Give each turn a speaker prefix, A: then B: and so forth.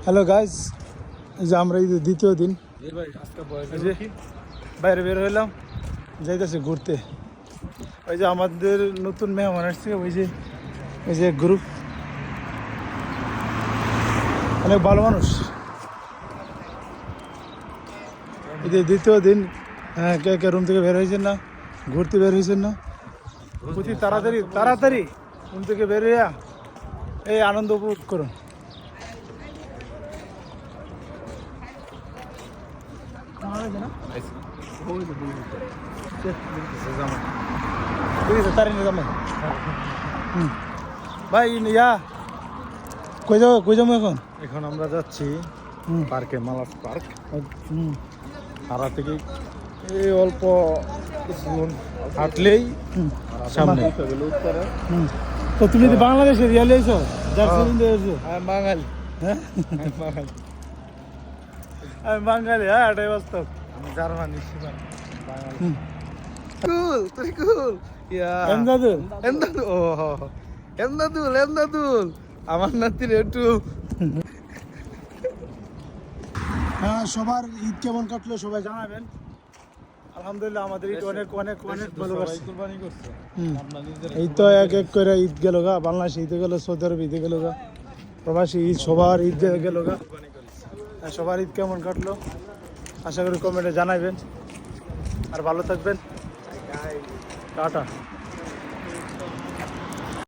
A: Hello guys, এই যে আমরা ঈদের দ্বিতীয় দিন বাইরে বের হইলাম, যাইতেছে ঘুরতে। ওই যে আমাদের নতুন মেহমান আসছে, ওই যে গ্রুপ, অনেক ভালো মানুষ। ঈদের দ্বিতীয় দিন, হ্যাঁ, কে কে রুম থেকে বের হয়েছেন না, ঘুরতে বের হয়েছেন না? অতি তাড়াতাড়ি রুম থেকে বের হইয়া এই আনন্দ উপভোগ করুন। ভাই ইয়া কই যাবো এখন?
B: এখন আমরা যাচ্ছি পার্কে, মালাস পার্ক। হারা থেকে এই অল্প হাঁটলেই সামনে।
A: তো তুমি তো বাংলাদেশের রিয়ালে এসো,
B: বাঙালি।
A: হ্যাঁ আমি বাঙালি, হ্যাঁ এটাই বাস্তব।
B: আমি জার্মানি বাঙালি। আমার নাতির একটু।
A: হ্যাঁ, সবার ঈদ কেমন কাটলো সবাই জানাবেন। আলহামদুলিল্লাহ আমাদের ঈদ অনেক অনেক অনেক ভালো কাটছে। এই তো এক এক করে ঈদ গেল গা, বাংলাদেশে ঈদে গেল, সৌদি আরব ঈদে গেল গা, প্রবাসী ঈদ, সবার ঈদ গেল গা। সবার ঈদ কেমন কাটলো আশা করি কমেন্টে জানাবেন। আর ভালো থাকবেন, টাটা।